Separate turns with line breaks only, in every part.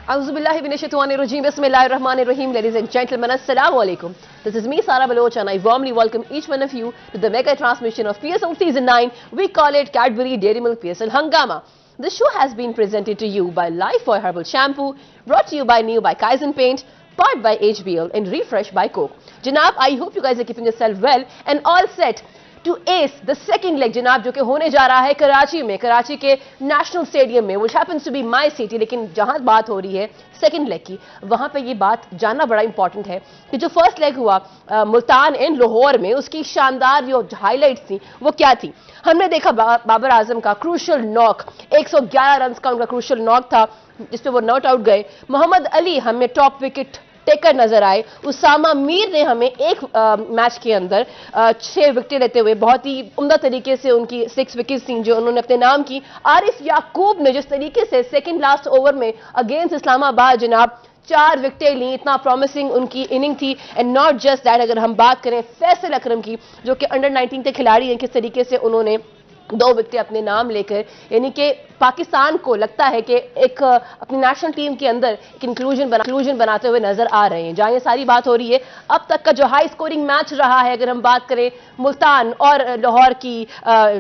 Auzubillahiminashaitanirrajim. Bismillahirrahmanirrahim. Ladies and gentlemen, Assalamu alaikum. This is me, Sara Baloch, and I warmly welcome each one of you to the mega transmission of PSL Season 9. We call it Cadbury Dairy Milk PSL Hangama. The show has been presented to you by Lifebuoy Herbal Shampoo, brought to you by New by Kaizen Paint, powered by HBL, and refreshed by Coke. Janab, I hope you guys are keeping yourself well and all set to ace the second leg, जनाब, जो कि होने जा रहा है कराची में, कराची के national stadium में, which happens to be my city, लेकिन जहां बात हो रही है सेकंड लेग की, वहां पे ये बात जानना बड़ा इंपॉर्टेंट है कि जो फर्स्ट लेग हुआ मुल्तान एंड लाहौर में, उसकी शानदार जो हाईलाइट्स थी वो क्या थी। हमने देखा बाबर आजम का क्रूशल नॉक, 111 रन का उनका क्रूशल नॉक था जिसपे वो नॉट आउट गए। मोहम्मद अली हमें टॉप विकेट टेकर नजर आए। उसामा मीर ने हमें एक मैच के अंदर 6 विकेट लेते हुए बहुत ही उम्दा तरीके से उनकी 6 विकेट्स थी जो उन्होंने अपने नाम की। आरिफ याकूब ने जिस तरीके से सेकंड लास्ट ओवर में अगेंस्ट इस्लामाबाद जनाब 4 विकेटें ली, इतना प्रॉमिसिंग उनकी इनिंग थी। एंड नॉट जस्ट दैट, अगर हम बात करें फैसल अकरम की जो कि अंडर 19 के खिलाड़ी हैं, किस तरीके से उन्होंने 2 विकेटें अपने नाम लेकर, यानी कि पाकिस्तान को लगता है कि एक अपनी नेशनल टीम के अंदर एक इंक्लूजन बनाते हुए नजर आ रहे हैं। जहां ये सारी बात हो रही है, अब तक का जो हाई स्कोरिंग मैच रहा है, अगर हम बात करें मुल्तान और लाहौर की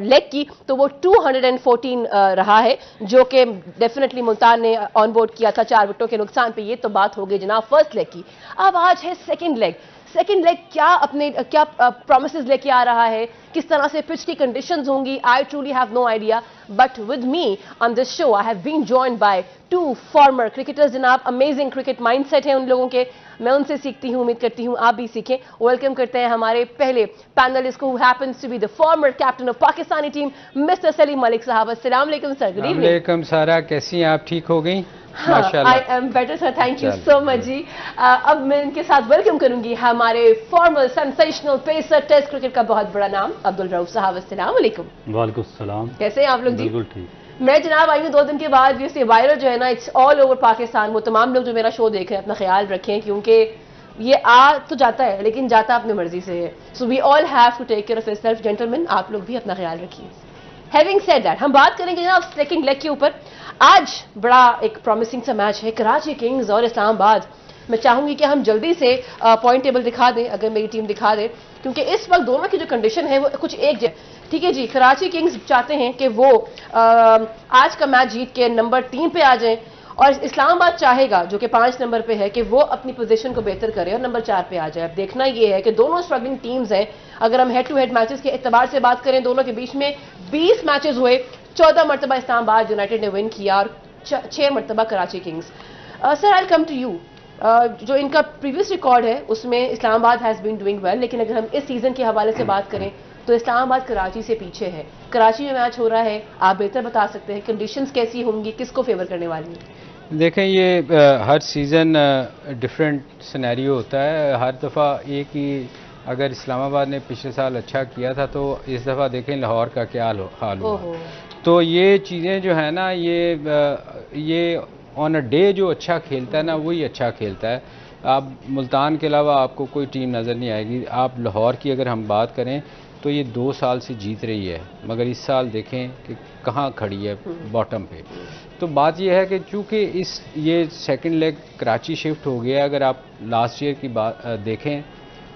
लेग की, तो वो 214 रहा है, जो कि डेफिनेटली मुल्तान ने ऑन बोर्ड किया था 4 विकेटों के नुकसान पे। ये तो बात हो गई जनाब फर्स्ट लेग की। अब आज है सेकेंड लेग। सेकेंड लेग क्या प्रॉमिसेस लेके आ रहा है, किस तरह से पिच की कंडीशंस होंगी, I truly have no idea. But with me on this show I have been joined by 2 former cricketers जनाब। अमेजिंग क्रिकेट माइंडसेट है उन लोगों के, मैं उनसे सीखती हूं, उम्मीद करती हूं आप भी सीखें। वेलकम करते हैं हमारे पहले पैनलिस्ट को, who happens to be the former captain of Pakistani team, mister Saleem Malik sahab. अस्सलाम वालेकुम सर। Good evening.
वालेकुम सारा, कैसी हैं आप? ठीक हो गई?
I am better sir, thank you so much जी। अब मैं इनके साथ वेलकम करूंगी हमारे former sensational pacer, test cricket का बहुत बड़ा नाम, अब्दुल रऊफ साहब। अस्सलाम वालेकुम।
वालेकुम सलाम।
कैसे हैं आप लोग जी?
बिल्कुल ठीक।
मैं जनाब आई हूँ 2 दिन के बाद, ये वायरल जो है ना, इट्स ऑल ओवर पाकिस्तान। वो तमाम लोग जो मेरा शो देख रहे हैं अपना ख्याल रखें, क्योंकि ये आ तो जाता है लेकिन जाता अपनी मर्जी से है। So we all have to take care of yourself gentleman, आप लोग भी अपना ख्याल रखिए। हैविंग सेड दैट, हम बात करेंगे जनाब सेकंड लेग के ऊपर। आज बड़ा एक प्रॉमिसिंग सा मैच है, कराची किंग्स और इस्लामाबाद। मैं चाहूंगी कि हम जल्दी से पॉइंट टेबल दिखा दें, अगर मेरी टीम दिखा दे, क्योंकि इस वक्त दोनों की जो कंडीशन है वो कुछ एक जैसे। ठीक है जी, कराची किंग्स चाहते हैं कि वो आज का मैच जीत के नंबर 3 पे आ जाएं, और इस्लामाबाद चाहेगा जो कि 5 नंबर पे है कि वो अपनी पोजीशन को बेहतर करे और नंबर 4 पे आ जाए। अब देखना ये है कि दोनों स्ट्रगलिंग टीम्स हैं। अगर हम हेड टू हेड मैचेस के एतबार से बात करें, दोनों के बीच में 20 मैचेस हुए, 14 मरतबा इस्लामाबाद यूनाइटेड ने विन किया और 6 मरतबा Karachi Kings. Sir I will come to you. जो इनका प्रीवियस रिकॉर्ड है उसमें Islamabad has been doing well, लेकिन अगर हम इस सीजन के हवाले से बात करें तो इस्लामाबाद कराची से पीछे है। कराची में मैच हो रहा है, आप बेहतर बता सकते हैं कंडीशंस कैसी होंगी, किसको फेवर करने वाली है?
देखें, ये हर सीज़न डिफरेंट सिनेरियो होता है। हर दफ़ा एक ही, अगर इस्लामाबाद ने पिछले साल अच्छा किया था तो इस दफ़ा देखें लाहौर का क्या हाल हुआ। तो ये चीज़ें जो है ना, ये ऑन अ डे जो अच्छा खेलता है ना वही अच्छा खेलता है। आप मुल्तान के अलावा आपको कोई टीम नज़र नहीं आएगी। आप लाहौर की अगर हम बात करें तो ये 2 साल से जीत रही है, मगर इस साल देखें कि कहाँ खड़ी है, बॉटम पे। तो बात यह है कि चूँकि ये सेकंड लेग कराची शिफ्ट हो गया। अगर आप लास्ट ईयर की बात देखें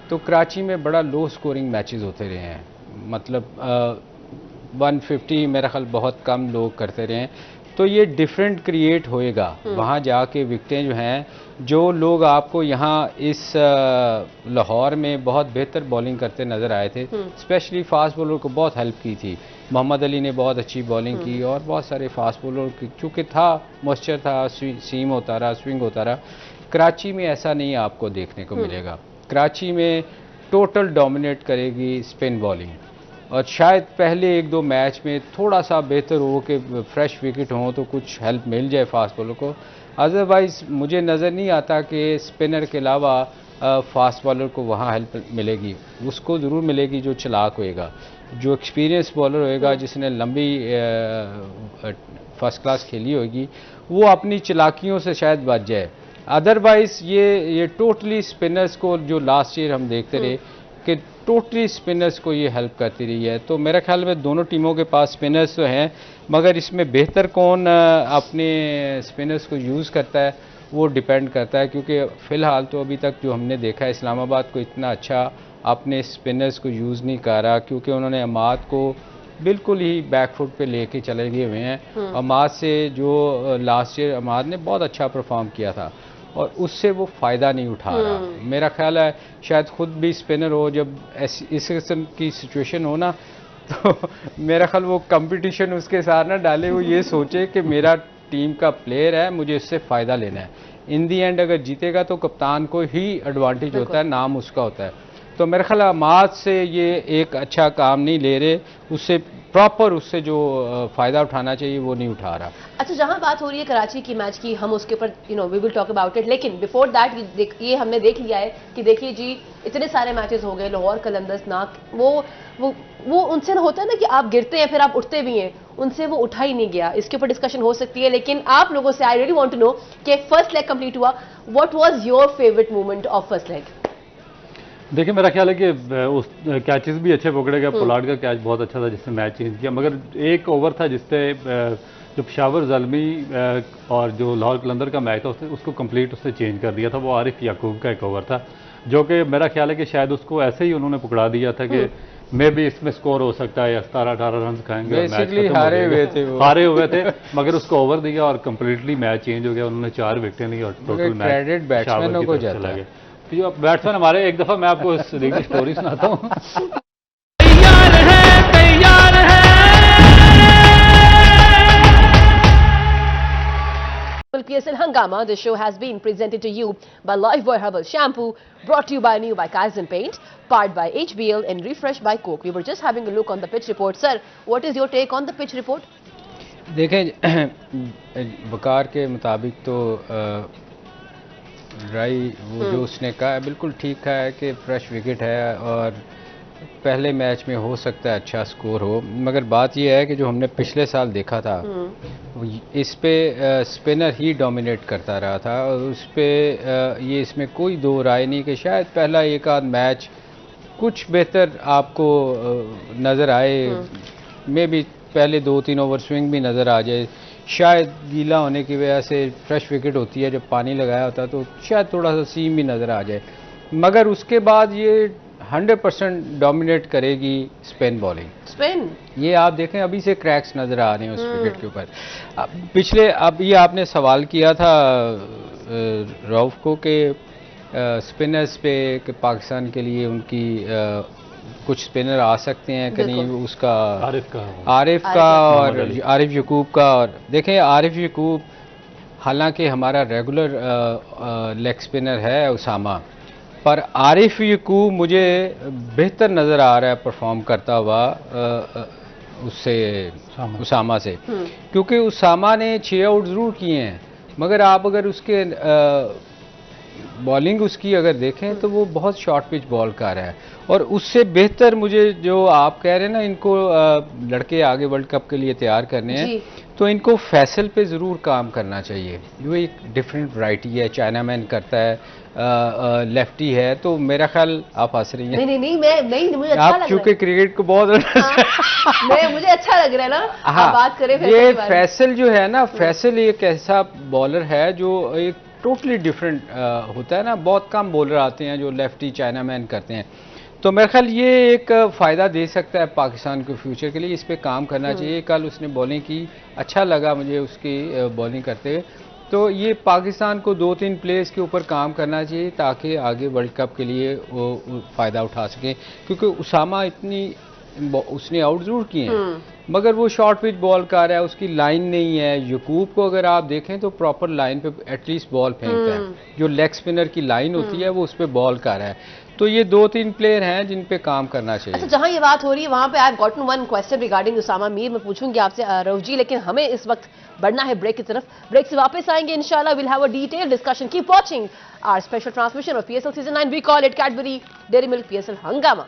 तो कराची में बड़ा लो स्कोरिंग मैचेस होते रहे हैं, मतलब 150 मेरा ख्याल बहुत कम लोग करते रहे हैं। तो ये डिफरेंट क्रिएट होएगा वहाँ जाके। विकटें जो हैं, जो लोग आपको यहाँ इस लाहौर में बहुत बेहतर बॉलिंग करते नज़र आए थे, स्पेशली फास्ट बॉलर को बहुत हेल्प की थी। मोहम्मद अली ने बहुत अच्छी बॉलिंग की और बहुत सारे फास्ट बॉलर की, चूँकि था मॉइस्चर था, सीम होता रहा, स्विंग होता रहा। कराची में ऐसा नहीं आपको देखने को मिलेगा। कराची में टोटल डोमिनेट करेगी स्पिन बॉलिंग, और शायद पहले 1-2 मैच में थोड़ा सा बेहतर हो कि फ्रेश विकेट हों तो कुछ हेल्प मिल जाए फास्ट बॉलर को। अदरवाइज़ मुझे नज़र नहीं आता कि स्पिनर के अलावा फास्ट बॉलर को वहाँ हेल्प मिलेगी। उसको ज़रूर मिलेगी जो चालाक होएगा, जो एक्सपीरियंस बॉलर होएगा, जिसने लंबी फर्स्ट क्लास खेली होगी, वो अपनी चालाकियों से शायद बच जाए। अदरवाइज़ ये टोटली स्पिनर्स को, जो लास्ट ईयर हम देखते रहे कि टोटली स्पिनर्स को ये हेल्प करती रही है। तो मेरे ख्याल में दोनों टीमों के पास स्पिनर्स तो हैं, मगर इसमें बेहतर कौन अपने स्पिनर्स को यूज़ करता है वो डिपेंड करता है, क्योंकि फ़िलहाल तो अभी तक जो हमने देखा है इस्लामाबाद को इतना अच्छा अपने स्पिनर्स को यूज़ नहीं कर रहा, क्योंकि उन्होंने अमाद को बिल्कुल ही बैकफुट पे लेके चले गए हुए हैं। अमाद से जो लास्ट ईयर अमाद ने बहुत अच्छा परफॉर्म किया था और उससे वो फ़ायदा नहीं उठा रहा। मेरा ख्याल है शायद खुद भी स्पिनर हो, जब इस किस्म की सिचुएशन हो ना, तो मेरा ख्याल वो कंपटीशन उसके साथ ना डाले, वो ये सोचे कि मेरा टीम का प्लेयर है, मुझे इससे फ़ायदा लेना है। इन दी एंड अगर जीतेगा तो कप्तान को ही एडवांटेज होता है, नाम उसका होता है। तो मेरे ख्याल अमाद से ये एक अच्छा काम नहीं ले रहे, उससे प्रॉपर उससे जो फ़ायदा उठाना चाहिए वो नहीं उठा रहा।
अच्छा, जहां बात हो रही है कराची की मैच की, हम उसके ऊपर we will talk about it, लेकिन बिफोर दैट ये हमने देख लिया है कि देखिए जी इतने सारे मैचेस हो गए, लाहौर कलंदर्स नाक, वो उनसे ना होता है ना कि आप गिरते हैं फिर आप उठते भी हैं, उनसे वो उठा ही नहीं गया। इसके ऊपर डिस्कशन हो सकती है, लेकिन आप लोगों से I really want to know कि फर्स्ट लेग कंप्लीट हुआ, what was your favourite moment of first leg?
देखिए मेरा ख्याल है कि उस कैचेस भी अच्छे पकड़े गए। पोलार्ड का कैच बहुत अच्छा था जिसने मैच चेंज किया, मगर एक ओवर था जिससे जो पेशावर ज़ल्मी और जो लाहौर कलंदर का मैच था उसको कंप्लीट उसने चेंज कर दिया था। वो आरिफ याकूब का एक ओवर था जो कि मेरा ख्याल है कि शायद उसको ऐसे ही उन्होंने पकड़ा दिया था कि मे भी इसमें स्कोर हो सकता है या 17-18 रन खाएंगे, मैच हारे हुए थे मगर उसको ओवर दिया और कंप्लीटली मैच चेंज हो गया। उन्होंने 4 विकेटें ली और टोटल मैच
बैट्समैनों को चला गया।
जो बैट्समैन हमारे, एक दफा मैं आपको इस लीग की स्टोरी सुनाता हूँ।
PSL Hangama. The show has been presented to you by Lifebuoy Herbal Shampoo, brought to you by New by Kaizen Paint, powered by HBL and refreshed by Coke. We were just having a look on the pitch report. Sir, what is your take on the pitch report?
देखें, वकार के मुताबिक तो राई वो जो उसने कहा बिल्कुल ठीक है कि फ्रेश विकेट है और पहले मैच में हो सकता है अच्छा स्कोर हो, मगर बात यह है कि जो हमने पिछले साल देखा था इस पे स्पिनर ही डोमिनेट करता रहा था और उस पे ये इसमें कोई दो राय नहीं कि शायद पहला एक आध मैच कुछ बेहतर आपको नज़र आए, मे भी पहले 2-3 ओवर स्विंग भी नज़र आ जाए, शायद गीला होने की वजह से फ्रेश विकेट होती है जब पानी लगाया होता है तो शायद थोड़ा सा सीम भी नज़र आ जाए, मगर उसके बाद ये 100% डोमिनेट करेगी स्पिन बॉलिंग।
स्पिन
ये आप देखें अभी से क्रैक्स नज़र आ रहे हैं उस विकेट के ऊपर। पिछले अब ये आपने सवाल किया था रऊफ को कि स्पिनर्स पे कि पाकिस्तान के लिए उनकी कुछ स्पिनर आ सकते हैं कि नहीं, उसका आरिफ का और आरिफ यकूब का। और देखें आरिफ यकूब हालांकि हमारा रेगुलर लेग स्पिनर है उसामा, पर आरिफ यकूब मुझे बेहतर नज़र आ रहा है परफॉर्म करता हुआ उससे उसामा से, क्योंकि उसामा ने 6 आउट ज़रूर किए हैं मगर आप अगर उसके बॉलिंग उसकी अगर देखें तो वो बहुत शॉर्ट पिच बॉल कर रहा है और उससे बेहतर मुझे जो आप कह रहे हैं ना इनको लड़के आगे वर्ल्ड कप के लिए तैयार करने हैं तो इनको फैसल पे ज़रूर काम करना चाहिए। वो एक डिफरेंट वैरायटी है, चाइनामैन करता है, लेफ्टी है, तो मेरा ख्याल आप हंस रही हैं।
नहीं मैं मुझे अच्छा लग रहा है,
चूंकि क्रिकेट को बहुत
मुझे अच्छा लग रहा है ना।
हाँ,
बात करें
ये फैसल जो है ना, फैसल एक ऐसा बॉलर है जो एक टोटली डिफरेंट होता है ना, बहुत कम बॉलर आते हैं जो लेफ्टी चाइनामैन करते हैं, तो मेरे ख्याल ये एक फ़ायदा दे सकता है पाकिस्तान के फ्यूचर के लिए, इस पे काम करना चाहिए। कल उसने बॉलिंग की, अच्छा लगा मुझे उसकी बॉलिंग करते हुए, तो ये पाकिस्तान को 2-3 प्लेयर्स के ऊपर काम करना चाहिए ताकि आगे वर्ल्ड कप के लिए वो फ़ायदा उठा सकें, क्योंकि उसामा इतनी उसने आउट ज़रूर किए हैं मगर वो शॉर्ट पिच बॉल कर रहा है, उसकी लाइन नहीं है। यकूब को अगर आप देखें तो प्रॉपर लाइन पे एटलीस्ट बॉल फेंकता है, जो लेग स्पिनर की लाइन होती है वो उस पर बॉल कर रहा है, तो ये 2-3 प्लेयर हैं जिन पे काम करना चाहिए।
अच्छा, जहां ये बात हो रही है वहां पे I have gotten one question regarding Usama Mir, मैं पूछूंगी आपसे रऊफ जी, लेकिन हमें इस वक्त बढ़ना है ब्रेक की तरफ। ब्रेक से वापस आएंगे इंशाल्लाह, will have a detailed discussion. Keep watching our special transmission of PSL season 9, we call it Cadbury Dairy Milk PSL Hungama.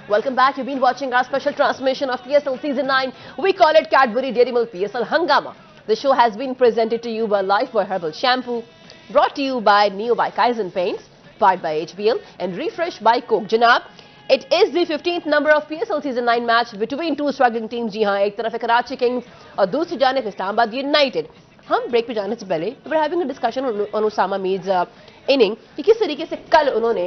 Welcome back. You've been watching our special transmission of PSL Season 9. We call it Cadbury Dairy Milk PSL Hangama. The show has been presented to you by Lifebuoy Herbal Shampoo, brought to you by Neo by Kaizen Paints, powered by HBL and refreshed by Coke. Janab, It is the 15th number of PSL Season 9 match between two struggling teams. जी हाँ, एक तरफ है Karachi Kings और दूसरी जानब Islamabad United. हम break पे जाने से पहले we're having a discussion on Usama Mir's inning कि किस तरीके से कल उन्होंने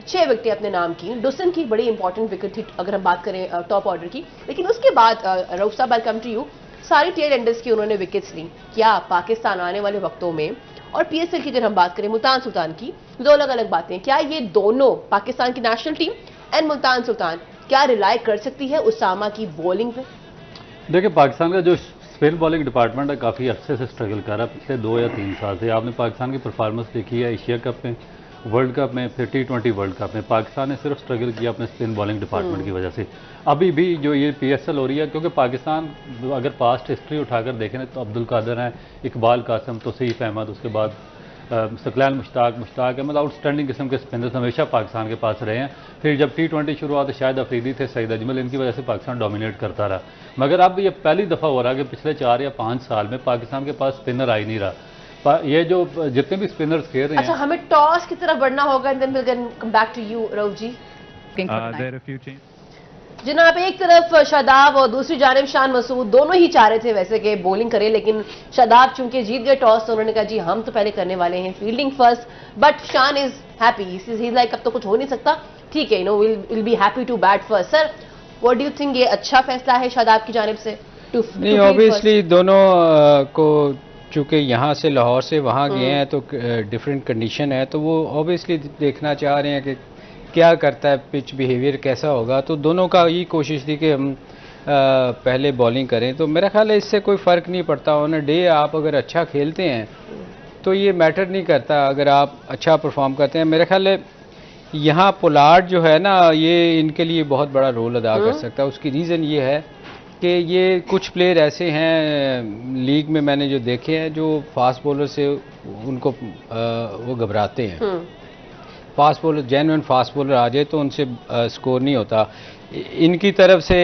6 विकेटें अपने नाम की। डुसन की बड़ी इंपॉर्टेंट विकेट थी अगर हम बात करें टॉप ऑर्डर की, लेकिन उसके बाद रऊफ साहब आई कम टू यू, सारी टेल एंडर्स की उन्होंने विकेट्स ली। क्या पाकिस्तान आने वाले वक्तों में, और पीएसएल की अगर हम बात करें मुल्तान सुल्तान की, दो अलग अलग बातें, क्या ये दोनों पाकिस्तान की national team and Multan Sultan क्या रिलाई कर सकती है उसामा की बॉलिंग पे?
देखिए, पाकिस्तान का जो स्पिन बॉलिंग डिपार्टमेंट है काफ़ी अरसे से स्ट्रगल कर रहा है, पिछले 2 या 3 साल से। आपने पाकिस्तान की परफॉर्मेंस देखी है एशिया कप में, वर्ल्ड कप में, फिर T20 वर्ल्ड कप में। पाकिस्तान ने सिर्फ स्ट्रगल किया अपने स्पिन बॉलिंग डिपार्टमेंट की वजह से। अभी भी जो ये PSL हो रही है, क्योंकि पाकिस्तान अगर पास्ट हिस्ट्री उठाकर देखें तो अब्दुल कादर हैं, इकबाल कासम, तौसीफ अहमद, उसके बाद सकलैन मुश्ताक अहमद, आउटस्टैंडिंग किस्म के स्पिनर्स हमेशा पाकिस्तान के पास रहे हैं। फिर जब T20 शुरू हुआ तो शायद अफरीदी थे, सईद अजमल, इनकी वजह से पाकिस्तान डोमिनेट करता रहा। मगर अब ये पहली दफ़ा हो रहा है कि पिछले 4 या 5 साल में पाकिस्तान के पास स्पिनर आ ही नहीं रहा। ये जो जितने भी स्पिनर्स खेल रहे हैं।
अच्छा, हमें टॉस की तरफ बढ़ना होगा and then will come back to you Rauf ji. जनाब, एक तरफ शादाब और दूसरी जानिब शान मसूद, दोनों ही चाह रहे थे वैसे कि बॉलिंग करे, लेकिन शादाब चूंकि जीत गए टॉस तो उन्होंने कहा जी हम तो पहले करने वाले हैं fielding first, but Shan is happy, he like अब तो कुछ हो नहीं सकता, ठीक है, will be happy to bat first. Sir, what do you think, ये अच्छा फैसला है शादाब की जानिब से?
नहीं, ऑब्वियसली दोनों को चूंकि यहाँ से लाहौर से वहाँ गए हैं तो डिफरेंट कंडीशन है, तो वो ऑब्वियसली देखना चाह रहे हैं कि क्या करता है, पिच बिहेवियर कैसा होगा। तो दोनों का यही कोशिश थी कि हम पहले बॉलिंग करें। तो मेरा ख्याल है इससे कोई फ़र्क नहीं पड़ता ऑन अ डे। आप अगर अच्छा खेलते हैं तो ये मैटर नहीं करता अगर आप अच्छा परफॉर्म करते हैं। मेरा ख्याल है यहाँ पोलार्ड जो है ना, ये इनके लिए बहुत बड़ा रोल अदा कर सकता है। उसकी रीज़न ये है कि ये कुछ प्लेयर ऐसे हैं लीग में मैंने जो देखे हैं जो फास्ट बॉलर से उनको वो घबराते हैं। Fast bowler, genuine fast bowler आ जाए तो उनसे स्कोर नहीं होता। इनकी तरफ से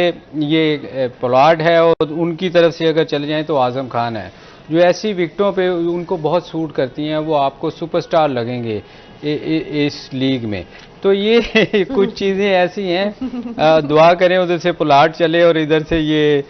ये पोलार्ड है और उनकी तरफ से अगर चले जाएं तो आजम खान है, जो ऐसी विकेटों पे उनको बहुत सूट करती हैं। वो आपको सुपरस्टार लगेंगे इस लीग में। तो ये कुछ चीज़ें ऐसी हैं, दुआ करें उधर से पोलार्ड चले और इधर से ये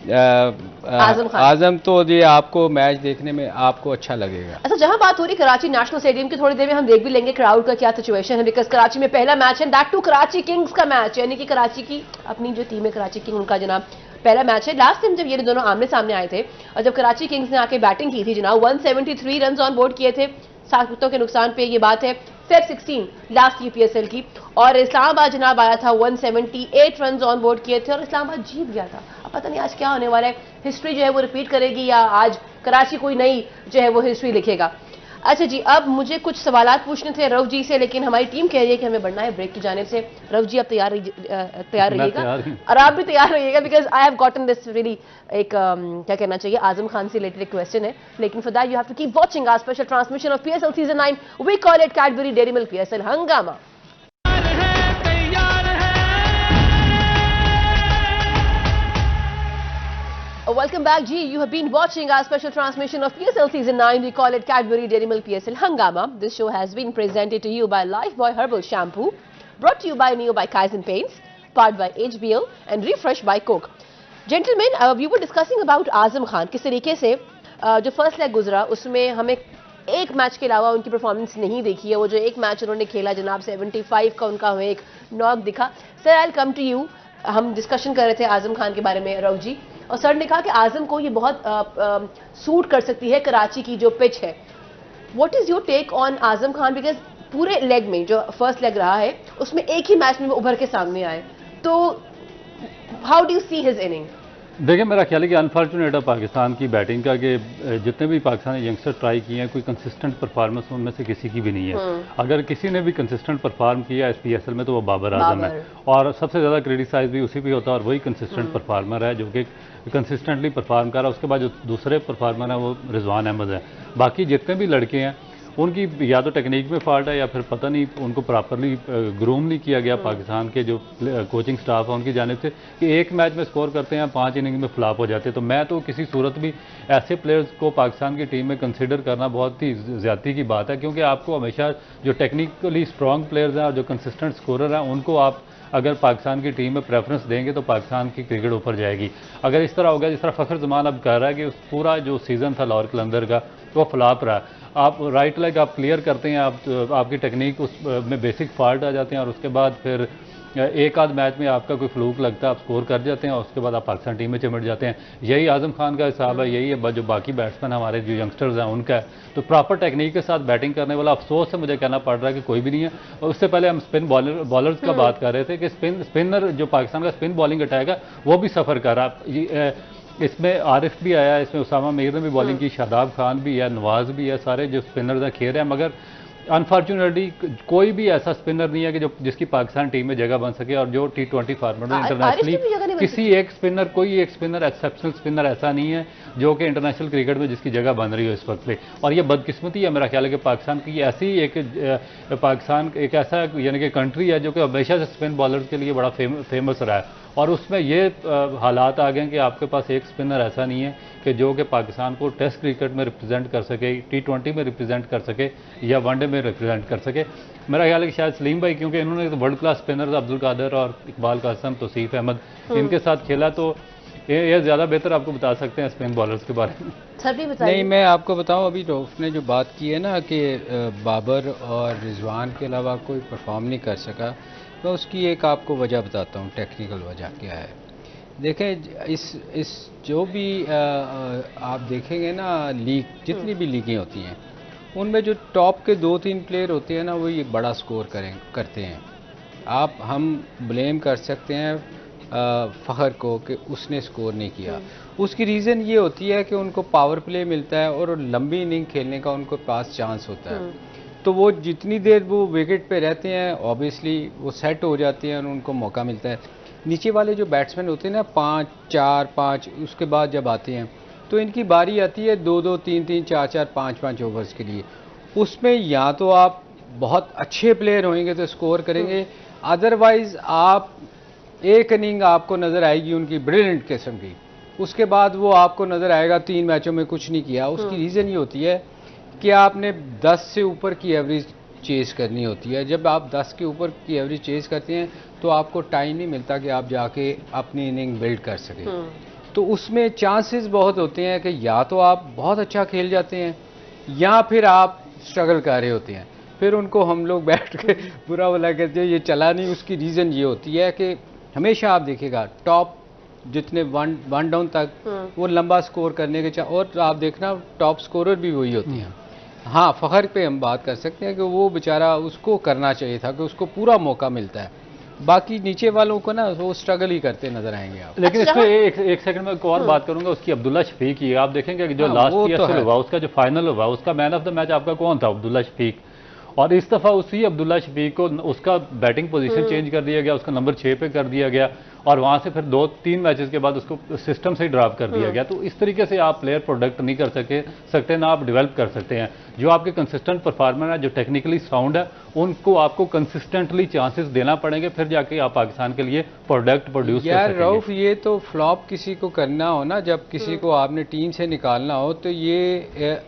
आजम, तो ये आपको मैच देखने में आपको अच्छा लगेगा।
अच्छा, जहां बात हो रही कराची नेशनल स्टेडियम की, थोड़ी देर में हम देख भी लेंगे क्राउड का क्या सिचुएशन है, बिकॉज कराची में पहला मैच है, दैट टू कराची किंग्स का मैच, यानी कि कराची की अपनी जो टीम है कराची किंग, उनका जनाब पहला मैच है। लास्ट टाइम जब ये दोनों आमने सामने आए थे और जब कराची किंग्स ने आके बैटिंग की थी जनाब, 173 रन ऑन बोर्ड किए थे 7 विकेटों के नुकसान पे। ये बात है Feb 16 लास्ट PSL की, और इस्लामाबाद जनाब आया था 178 रन ऑन बोर्ड किए थे और इस्लामाबाद जीत गया था। अब पता नहीं आज क्या होने वाला है, हिस्ट्री जो है वो रिपीट करेगी या आज कराची कोई नई जो है वो हिस्ट्री लिखेगा। अच्छा जी, अब मुझे कुछ सवालात पूछने थे रऊफ जी से, लेकिन हमारी टीम कह रही है कि हमें बढ़ना है ब्रेक की जानिब से। रऊफ जी, आप तैयार रहिएगा और आप भी तैयार रहिएगा, because I have gotten this really एक क्या कहना चाहिए, आजम खान से रिलेटेड क्वेश्चन है, लेकिन for that you have to keep watching our special transmission of PSL season 9। We call it Cadbury Dairy Milk PSL Hungama. Welcome back, G. You have been watching our special transmission of PSL Season 9. We call it Cadbury Dairy Milk PSL Hangama. This show has been presented to you by Lifebuoy Herbal Shampoo, brought to you by Neo by Kaizen Paints, powered by HBO, and refreshed by Coke. Gentlemen, we were discussing about Azam Khan. किस तरीके से जो first leg गुजरा उसमें हमें एक match के अलावा उनकी परफॉर्मेंस नहीं देखी है। वो जो एक मैच उन्होंने खेला जनाब, 75 का उनका हमें एक नॉक दिखा। Sir, I will come to you. हम डिस्कशन कर रहे थे आजम खान के बारे में रऊफ जी, और सर ने कहा कि आजम को ये बहुत सूट कर सकती है कराची की जो पिच है। What is your take on Azam Khan, because पूरे लेग में जो फर्स्ट लेग रहा है उसमें एक ही मैच में वो उभर के सामने आए, तो how do you see his inning?
देखिए, मेरा ख्याल है कि अनफॉर्चुनेट है पाकिस्तान की बैटिंग का कि जितने भी पाकिस्तान ने यंगस्टर ट्राई किए हैं, कोई कंसिस्टेंट परफॉर्मेंस उनमें से किसी की भी नहीं है। अगर किसी ने भी कंसिस्टेंट परफॉर्म किया इस PSL में तो वो बाबर आजम है, और सबसे ज़्यादा क्रिटिसाइज भी उसी भी होता है, और वही कंसिस्टेंट परफॉर्मर है जो कि कंसिस्टेंटली परफॉर्म कर रहा है। उसके बाद जो दूसरे परफॉर्मर हैं वो रिजवान अहमद है। बाकी जितने भी लड़के हैं उनकी या तो टेक्निक में फॉल्ट है या फिर पता नहीं उनको प्रॉपरली ग्रूम नहीं किया गया पाकिस्तान के जो कोचिंग स्टाफ है उनकी जानिब से, कि एक मैच में स्कोर करते हैं 5 इनिंग में फ्लॉप हो जाते हैं। तो मैं तो किसी सूरत भी ऐसे प्लेयर्स को पाकिस्तान की टीम में कंसिडर करना बहुत ही ज़्यादती की बात है, क्योंकि आपको हमेशा जो टेक्निकली स्ट्रॉन्ग प्लेयर्स हैं और जो कंसिस्टेंट स्कोरर हैं उनको आप अगर पाकिस्तान की टीम में प्रेफरेंस देंगे तो पाकिस्तान की क्रिकेट ऊपर जाएगी। अगर इस तरह होगा जिस तरह फ़खर जमान अब कर रहा है कि उस पूरा जो सीज़न था लाहौर कलंदर का वो फ्लॉप रहा, आप राइट लेग आप क्लियर करते हैं, आपकी टेक्निक उस में बेसिक फॉल्ट आ जाते हैं और उसके बाद फिर एक आध मैच में आपका कोई फ्लूक लगता है, आप स्कोर कर जाते हैं और उसके बाद आप पाकिस्तान टीम में चिमट जाते हैं। यही आजम खान का हिसाब है, यही है जो बाकी बैट्समैन हमारे जो यंगस्टर्स हैं उनका है। तो प्रॉपर टेक्निक के साथ बैटिंग करने वाला अफसोस से मुझे कहना पड़ रहा है कि कोई भी नहीं है। और उससे पहले हम स्पिन बॉलर्स का बात कर रहे थे कि स्पिनर जो पाकिस्तान का स्पिन बॉलिंग अटैक है वो भी सफ़र कर रहा है। इसमें आरिफ भी आया, इसमें उसामा मीर ने भी बॉलिंग की, शादाब खान भी है, नवाज भी है, सारे जो स्पिनर्स हैं खेल रहे हैं। मगर अनफॉर्चुनेटली कोई भी ऐसा स्पिनर नहीं है कि जो जिसकी पाकिस्तान टीम में जगह बन सके और जो T20 फॉर्मेट में इंटरनेशनली किसी एक स्पिनर, कोई एक स्पिनर एक्सेप्शनल स्पिनर ऐसा नहीं है जो कि इंटरनेशनल क्रिकेट में जिसकी जगह बन रही हो इस वक्त पे। और ये बदकिस्मती है मेरा ख्याल है कि पाकिस्तान की ऐसी पाकिस्तान एक ऐसा यानी कि कंट्री है जो कि हमेशा से स्पिन बॉलर्स के लिए बड़ा फेमस रहा है और उसमें ये हालात आ गए हैं कि आपके पास एक स्पिनर ऐसा नहीं है कि जो कि पाकिस्तान को टेस्ट क्रिकेट में रिप्रेजेंट कर सके, T20 में रिप्रेजेंट कर सके या वनडे में रिप्रेजेंट कर सके। मेरा ख्याल है कि शायद सलीम भाई, क्योंकि इन्होंने तो world class spinners Abdul Qadir और इकबाल कासम, तौसीफ अहमद इनके साथ खेला, तो ये ज़्यादा बेहतर आपको बता सकते हैं स्पिन बॉलर्स के बारे में।
सर भी बताइए।
नहीं, मैं आपको बताऊं, अभी रऊफ ने जो बात की है ना कि बाबर और रिजवान के अलावा कोई परफॉर्म नहीं कर सका, मैं उसकी एक आपको वजह बताता हूं, टेक्निकल वजह क्या है। देखें, इस जो भी आप देखेंगे ना लीग, जितनी भी लीगें होती हैं उनमें जो टॉप के 2-3 प्लेयर होते हैं ना वो ये बड़ा स्कोर करते हैं। हम ब्लेम कर सकते हैं फ़खर को कि उसने स्कोर नहीं किया, उसकी रीज़न ये होती है कि उनको पावर प्ले मिलता है और लंबी इनिंग खेलने का उनको पास चांस होता है। तो वो जितनी देर वो विकेट पे रहते हैं ऑब्वियसली वो सेट हो जाते हैं और उनको मौका मिलता है। नीचे वाले जो बैट्समैन होते हैं ना 5, 4, 5, उसके बाद जब आते हैं तो इनकी बारी आती है 2-2, 3-3, 4-4, 5-5 ओवर्स के लिए। उसमें या तो आप बहुत अच्छे प्लेयर होंगे तो स्कोर करेंगे, अदरवाइज आप एक इनिंग आपको नज़र आएगी उनकी ब्रिलियंट किस्म की, उसके बाद वो आपको नज़र आएगा 3 मैचों में कुछ नहीं किया। उसकी रीज़न ये होती है कि आपने 10 से ऊपर की एवरेज चेज करनी होती है। जब आप 10 के ऊपर की एवरेज चेज करते हैं तो आपको टाइम नहीं मिलता कि आप जाके अपनी इनिंग बिल्ड कर सकें। तो उसमें चांसेस बहुत होते हैं कि या तो आप बहुत अच्छा खेल जाते हैं या फिर आप स्ट्रगल कर रहे होते हैं, फिर उनको हम लोग बैठ के बुरा भला कहते हैं ये चला नहीं। उसकी रीज़न ये होती है कि हमेशा आप देखिएगा टॉप जितने वन डाउन तक वो लंबा स्कोर करने के और आप देखना टॉप स्कोरर भी वही होती हैं। हाँ, फ़खर पे हम बात कर सकते हैं कि वो बेचारा, उसको करना चाहिए था कि उसको पूरा मौका मिलता है, बाकी नीचे वालों को ना वो स्ट्रगल ही करते नजर आएंगे आप।
लेकिन इसमें एक सेकंड में एक और बात करूंगा उसकी, अब्दुल्ला शफीक की। आप देखेंगे कि जो लास्ट ईयर हुआ उसका जो फाइनल हुआ उसका मैन ऑफ द मैच आपका कौन था? अब्दुल्ला शफीक। और इस दफ़ा उसी अब्दुल्ला शफीक को उसका बैटिंग पोजीशन चेंज कर दिया गया, उसका नंबर 6 पे कर दिया गया और वहां से फिर 2-3 मैचेस के बाद उसको सिस्टम से ही ड्रॉप कर दिया गया। तो इस तरीके से आप प्लेयर प्रोडक्ट नहीं कर सकते ना आप डेवलप कर सकते हैं। जो आपके कंसिस्टेंट परफॉर्मर है, जो टेक्निकली साउंड है, उनको आपको कंसिस्टेंटली चांसेस देना पड़ेंगे, फिर जाके आप पाकिस्तान के लिए प्रोडक्ट प्रोड्यूस कर सकेंगे।
यार रऊफ, ये तो फ्लॉप किसी को करना हो ना, जब किसी को आपने टीम से निकालना हो तो ये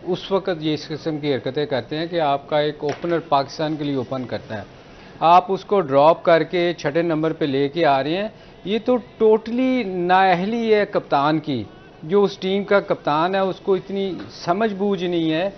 उस वक्त ये इस किस्म की हरकतें करते हैं कि आपका एक ओपनर पाकिस्तान के लिए ओपन करता है, आप उसको ड्रॉप करके 6 नंबर पे लेके आ रहे हैं। ये तो टोटली नाअहली है कप्तान की। जो उस टीम का कप्तान है उसको इतनी समझ बूझ नहीं है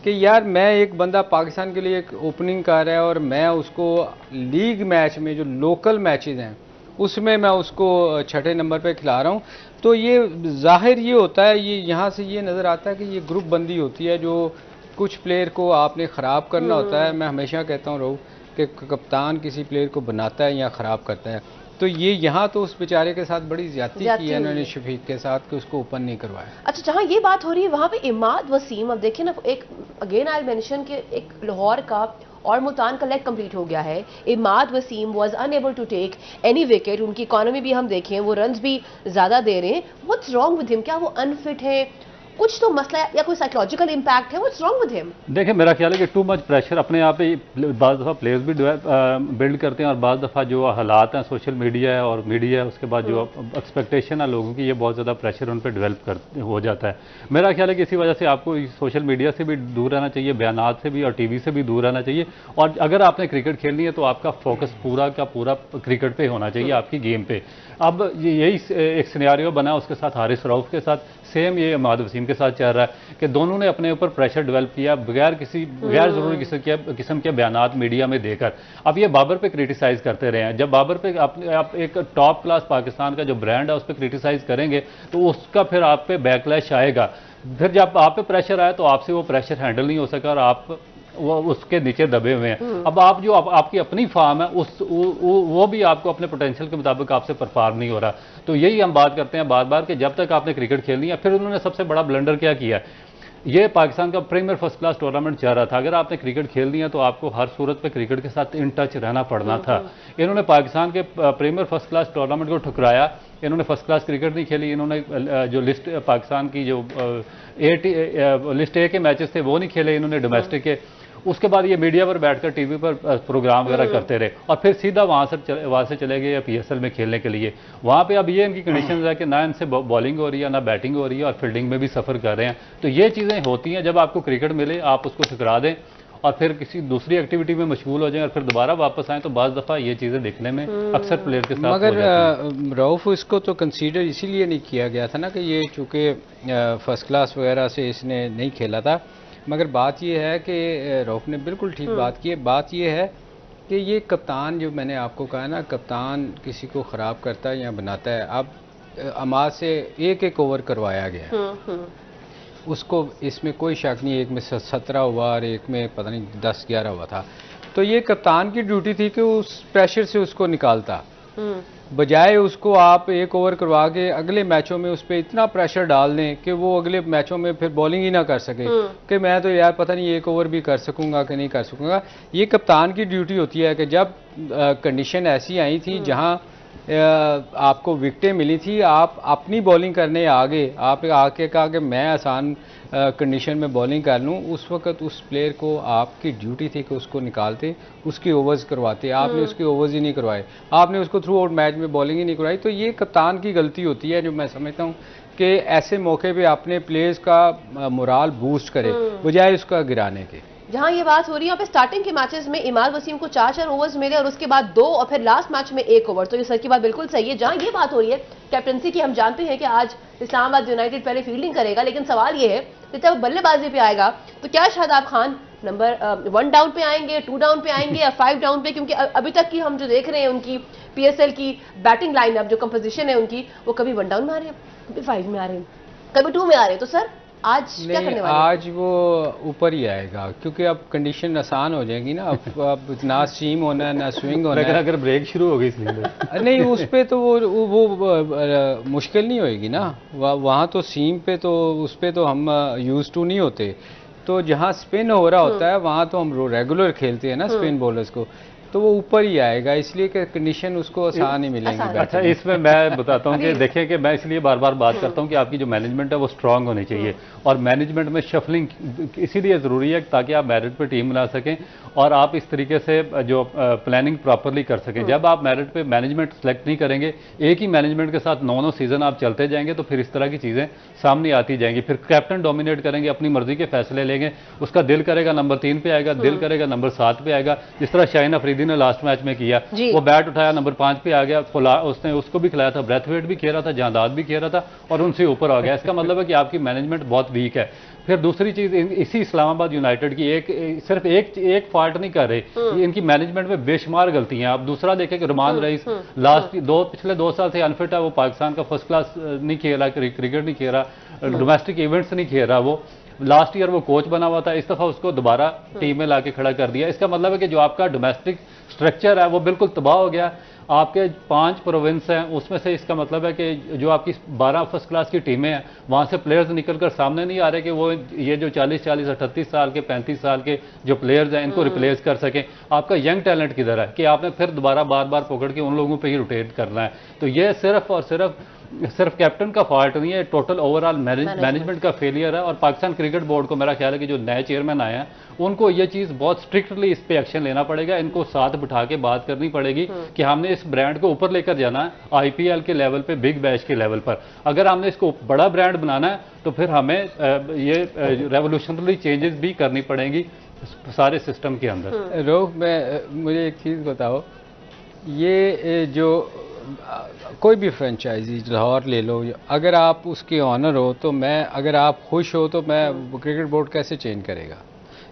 कि यार मैं एक बंदा पाकिस्तान के लिए एक ओपनिंग कर रहा है और मैं उसको लीग मैच में जो लोकल मैचेस हैं उसमें मैं उसको 6 नंबर पे खिला रहा हूँ। तो ये जाहिर ये होता है, ये यहाँ से ये नज़र आता है कि ये ग्रुप बंदी होती है, जो कुछ प्लेयर को आपने ख़राब करना होता है। मैं हमेशा कहता हूँ रहू कि कप्तान किसी प्लेयर को बनाता है या ख़राब करता है। तो ये यहाँ तो उस बेचारे के साथ बड़ी ज्यादती की है उन्होंने शफीक के साथ कि उसको ओपन नहीं करवाया।
अच्छा, जहाँ ये बात हो रही है वहाँ पे इमाद वसीम, अब देखिए ना, एक अगेन आई मेंशन कि एक लाहौर का और मुल्तान का लेग कंप्लीट हो गया है। Imad Wasim was unable to take any wicket. उनकी इकॉनमी भी हम देखें, वो रन्स भी ज्यादा दे रहे हैं। What's wrong with him? क्या वो अनफिट है कुछ तो मसला है या कोई साइकोलॉजिकल इंपैक्ट है, व्हाट्स रॉन्ग विद हिम?
देखिए मेरा ख्याल है कि टू मच प्रेशर अपने आप ही बाज़ दफ़ा प्लेयर्स भी बिल्ड करते हैं, और बाज़ दफ़ा जो हालात हैं सोशल मीडिया है और मीडिया है उसके बाद जो एक्सपेक्टेशन है लोगों की, ये बहुत ज़्यादा प्रेशर उन पर डेवलप हो जाता है। मेरा ख्याल है कि इसी वजह से आपको सोशल मीडिया से भी दूर रहना चाहिए, बयानात से भी और टीवी से भी दूर रहना चाहिए, और अगर आपने क्रिकेट खेलनी है तो आपका फोकस पूरा का पूरा क्रिकेट पे होना चाहिए, आपकी गेम पे। अब यही एक सिनेरियो बना उसके साथ, हारिस रऊफ के साथ सेम ये इमाद वसीम के साथ चल रहा है कि दोनों ने अपने ऊपर प्रेशर डेवलप किया बगैर जरूरी किस्म के बयानात मीडिया में देकर। अब ये बाबर पे क्रिटिसाइज करते रहे हैं, जब बाबर पे आप एक टॉप क्लास पाकिस्तान का जो ब्रांड है उस पर क्रिटिसाइज करेंगे तो उसका फिर आप पे बैकलैश आएगा। फिर जब आप पे प्रेशर आया तो आपसे वो प्रेशर हैंडल नहीं हो सका और आप वो उसके नीचे दबे हुए हैं। अब आप जो आपकी अपनी फार्म है वो भी आपको अपने पोटेंशियल के मुताबिक आपसे परफॉर्म नहीं हो रहा। तो यही हम बात करते हैं बार बार कि जब तक आपने क्रिकेट खेलनी है। फिर उन्होंने सबसे बड़ा ब्लंडर क्या किया, ये पाकिस्तान का प्रीमियर फर्स्ट क्लास टूर्नामेंट चल रहा था, अगर आपने क्रिकेट खेलनी है तो आपको हर सूरत पे क्रिकेट के साथ इन टच रहना पड़ना था। इन्होंने पाकिस्तान के प्रीमियर फर्स्ट क्लास टूर्नामेंट को ठुकराया, इन्होंने फर्स्ट क्लास क्रिकेट नहीं खेली, इन्होंने जो लिस्ट पाकिस्तान की जो लिस्ट ए के मैचेस थे वो नहीं खेले इन्होंने, डोमेस्टिक के। उसके बाद ये मीडिया पर बैठकर टीवी पर प्रोग्राम वगैरह करते रहे और फिर सीधा वहाँ से चले गए PSL में खेलने के लिए। वहाँ पे अब ये इनकी कंडीशन है कि ना इनसे बॉलिंग हो रही है ना बैटिंग हो रही है और फील्डिंग में भी सफ़र कर रहे हैं। तो ये चीज़ें होती हैं, जब आपको क्रिकेट मिले आप उसको ठुकरा दें और फिर किसी दूसरी एक्टिविटी में मशगूल हो जाएं और फिर दोबारा वापस आएँ, तो बाज़ दफ़ा ये चीज़ें देखने में अक्सर प्लेयर के साथ
मगर रऊफ इसको तो कंसीडर इसीलिए नहीं किया गया था ना कि ये चूँकि फर्स्ट क्लास वगैरह से इसने नहीं खेला था। मगर बात यह है कि रऊफ ने बिल्कुल ठीक बात की है। बात यह है कि ये कप्तान, जो मैंने आपको कहा ना, कप्तान किसी को ख़राब करता है या बनाता है। अब अमाद से एक ओवर करवाया गया, उसको इसमें कोई शक नहीं, एक में 17 हुआ और एक में पता नहीं 10-11 हुआ था। तो ये कप्तान की ड्यूटी थी कि उस प्रेशर से उसको निकालता, बजाय उसको आप एक ओवर करवा के अगले मैचों में उस पर इतना प्रेशर डाल दें कि वो अगले मैचों में फिर बॉलिंग ही ना कर सके कि मैं तो यार पता नहीं एक ओवर भी कर सकूंगा कि नहीं कर सकूंगा। ये कप्तान की ड्यूटी होती है कि जब कंडीशन ऐसी आई थी जहां आपको विकेटें मिली थी, आप अपनी बॉलिंग करने आगे आप आके कहा कि मैं आसान कंडीशन में बॉलिंग कर लूँ, उस वक्त उस प्लेयर को आपकी ड्यूटी थी कि उसको निकालते, उसकी ओवर्स करवाते। आपने उसके ओवर्स ही नहीं करवाए, आपने उसको थ्रू आउट मैच में बॉलिंग ही नहीं करवाई। तो ये कप्तान की गलती होती है, जो मैं समझता हूँ कि ऐसे मौके पे अपने प्लेयर्स का मोराल बूस्ट करे बजाय उसका गिराने के।
जहां ये बात हो रही है यहाँ पे स्टार्टिंग के मैचेस में इमाद वसीम को 4 ओवर्स मिले और उसके बाद 2 और फिर लास्ट मैच में 1 ओवर। तो ये सर की बात बिल्कुल सही है। जहां ये बात हो रही है कैप्टनसी की, हम जानते हैं कि आज इस्लामाबाद यूनाइटेड पहले फील्डिंग करेगा, लेकिन सवाल ये है कि जब बल्लेबाजी पे आएगा तो क्या शादाब खान नंबर 1 डाउन पे आएंगे, 2 डाउन पे आएंगे या 5 डाउन पे? क्योंकि अभी तक की हम जो देख रहे हैं उनकी PSL की बैटिंग लाइनअप, जो कंपोजिशन है उनकी, वो कभी 1 डाउन में आ रहे हैं, कभी 5 में आ रहे हैं, कभी 2 में आ रहे हैं। तो सर आज क्या करने वाले?
आज वो ऊपर ही आएगा क्योंकि अब कंडीशन आसान हो जाएगी ना। अब ना सीम होना है ना स्विंग होना है।
अगर ब्रेक शुरू हो गई इसलिए
नहीं, उस पे तो वो मुश्किल नहीं होएगी ना। वहाँ तो सीम पे तो उस पे तो हम यूज टू नहीं होते। तो जहाँ स्पिन हो रहा होता है वहाँ तो हम रेगुलर खेलते हैं ना स्पिन बॉलर्स को, तो वो ऊपर ही आएगा, इसलिए कि कंडीशन उसको आसान ही मिलेंगी।
अच्छा, इसमें मैं बताता हूँ कि देखिए कि मैं इसलिए बार बार बात करता हूँ कि आपकी जो मैनेजमेंट है वो स्ट्रांग होनी चाहिए, और मैनेजमेंट में शफलिंग इसीलिए ज़रूरी है ताकि आप मेरिट पे टीम बना सकें और आप इस तरीके से जो प्लानिंग प्रॉपरली कर सकें। जब आप मेरिट पे मैनेजमेंट सेलेक्ट नहीं करेंगे, एक ही मैनेजमेंट के साथ 9 सीजन आप चलते जाएंगे, तो फिर इस तरह की चीज़ें सामने आती जाएंगी। फिर कैप्टन डोमिनेट करेंगे, अपनी मर्जी के फैसले लेंगे, उसका दिल करेगा नंबर 3 पे आएगा, दिल करेगा नंबर 7 पे आएगा। जिस तरह शाहीन अफरीदी ने लास्ट मैच में किया, वो बैट उठाया नंबर 5 पे आ गया, उसने उसको भी खिलाया था, ब्रेथवेट भी खेल रहा था, जांदाद भी खेल रहा था और उनसे ऊपर आ गया। इसका मतलब है कि आपकी मैनेजमेंट बहुत वीक है। फिर दूसरी चीज, इसी इस्लामाबाद यूनाइटेड की सिर्फ एक फॉल्ट नहीं कर रहे, इनकी मैनेजमेंट में बेशुमार गलतियां। आप दूसरा देखें कि रुमान रईस पिछले 2 साल से अनफिट है, वो पाकिस्तान का फर्स्ट क्लास नहीं खेल रहा, क्रिकेट नहीं खेल रहा, डोमेस्टिक इवेंट्स नहीं खेल रहा। वो लास्ट ईयर वो कोच बना हुआ था, इस दफा उसको दोबारा टीम में लाके खड़ा कर दिया। इसका मतलब है कि जो आपका डोमेस्टिक स्ट्रक्चर है वो बिल्कुल तबाह हो गया। आपके 5 प्रोविंस हैं, उसमें से इसका मतलब है कि जो आपकी 12 फर्स्ट क्लास की टीमें हैं, वहाँ से प्लेयर्स निकलकर सामने नहीं आ रहे कि वो ये जो 40-40, 38 साल के, 35 साल के जो प्लेयर्स हैं इनको रिप्लेस कर सकें। आपका यंग टैलेंट किधर है कि आपने फिर दोबारा बार बार पकड़ के उन लोगों पर ही रोटेट करना है। तो ये सिर्फ और सिर्फ सिर्फ कैप्टन का फॉल्ट नहीं है, टोटल ओवरऑल मैनेजमेंट का फेलियर है। और पाकिस्तान क्रिकेट बोर्ड को मेरा ख्याल है कि जो नए चेयरमैन आए हैं उनको ये चीज़ बहुत स्ट्रिक्टली इस पे एक्शन लेना पड़ेगा, इनको साथ बिठा के बात करनी पड़ेगी कि हमने इस ब्रांड को ऊपर लेकर जाना है आईपीएल के लेवल पे, बिग बैश के लेवल पर। अगर हमने इसको बड़ा ब्रांड बनाना है तो फिर हमें ये रेवोल्यूशनरी चेंजेस भी करनी पड़ेंगी सारे सिस्टम के अंदर।
रोक मुझे एक चीज़ बताओ, ये जो कोई भी फ्रेंचाइजी लाहौर ले लो, अगर आप उसके ऑनर हो तो मैं, अगर आप खुश हो तो मैं, क्रिकेट बोर्ड कैसे चेंज करेगा?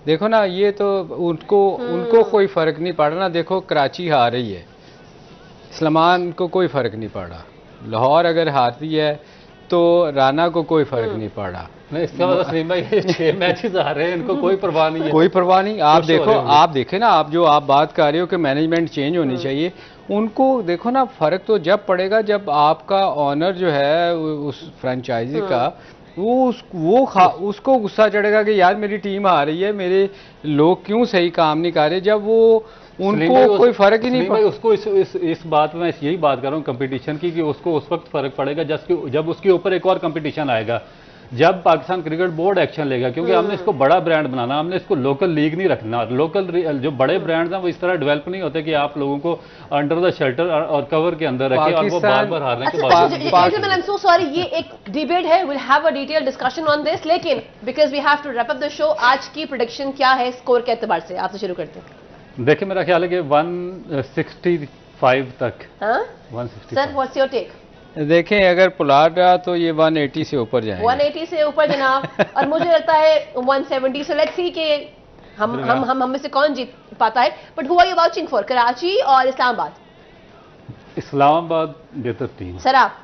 देखो ना, ये तो उनको कोई फ़र्क नहीं पड़ रहा ना। देखो कराची हार रही है, इस्लामान को कोई फ़र्क नहीं पड़ रहा। लाहौर अगर हारती है तो राना को कोई फ़र्क नहीं पड़ रहा।
नहीं, इसका मतलब सलीम भाई 6 मैचेस आ रहे हैं, इनको कोई परवाह नहीं है।
कोई परवाह नहीं। आप देखो, आप देखें ना, आप जो आप बात कर रहे हो कि मैनेजमेंट चेंज होनी चाहिए, उनको देखो ना, फ़र्क तो जब पड़ेगा जब आपका ऑनर जो है उस फ्रेंचाइजी का, उसको गुस्सा चढ़ेगा कि यार मेरी टीम आ रही है, मेरे लोग क्यों सही काम नहीं कर रहे, जब वो उनको कोई फर्क ही नहीं पड़ता।
उसको इस बात में यही बात कर रहा हूँ कंपटीशन की, कि उसको उस वक्त फर्क पड़ेगा जब उसके ऊपर एक और कंपटीशन आएगा, जब पाकिस्तान क्रिकेट बोर्ड एक्शन लेगा। क्योंकि हमने इसको बड़ा ब्रांड बनाना, हमने इसको लोकल लीग नहीं रखना। लोकल जो बड़े ब्रांड्स हैं वो इस तरह डेवलप नहीं होते कि आप लोगों को अंडर द शेल्टर और कवर के अंदर रखें और वो बार बार हारने के बाद।
आई एम सो सॉरी, ये एक डिबेट है, will have a detail discussion on this, लेकिन because we have to wrap up the show, आज की प्रेडिक्शन क्या है स्कोर के एतबार से? आपसे शुरू करते हैं।
देखिए, मेरा ख्याल है कि 165 तक।
हाँ
165।
Sir, what's your take?
देखें, अगर पुलार रहा तो ये 180 से ऊपर जाएंगे।
180 से ऊपर जनाब, और मुझे लगता है 170। सो लेट्स सी कि हम में से कौन जीत पाता है। But who are you watching for, Karachi और इस्लामाबाद?
इस्लामाबाद बेहतर टीम।
सर आप?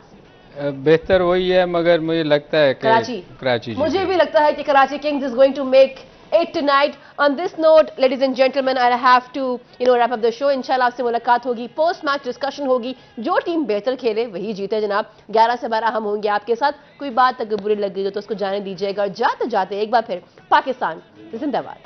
बेहतर वही है, मगर मुझे लगता है कि कराची
मुझे भी लगता है कि Karachi Kings is going to make it tonight. On this note, ladies and gentlemen, I have to wrap up the show. इंशाल्लाह आपसे मुलाकात होगी, पोस्ट मैच डिस्कशन होगी, जो टीम बेहतर खेले वही जीते जनाब। 11 से 12 हम होंगे आपके साथ। कोई बात अगर बुरी लग गई तो उसको जाने दीजिएगा, और जाते जाते एक बार फिर पाकिस्तान जिंदाबाद।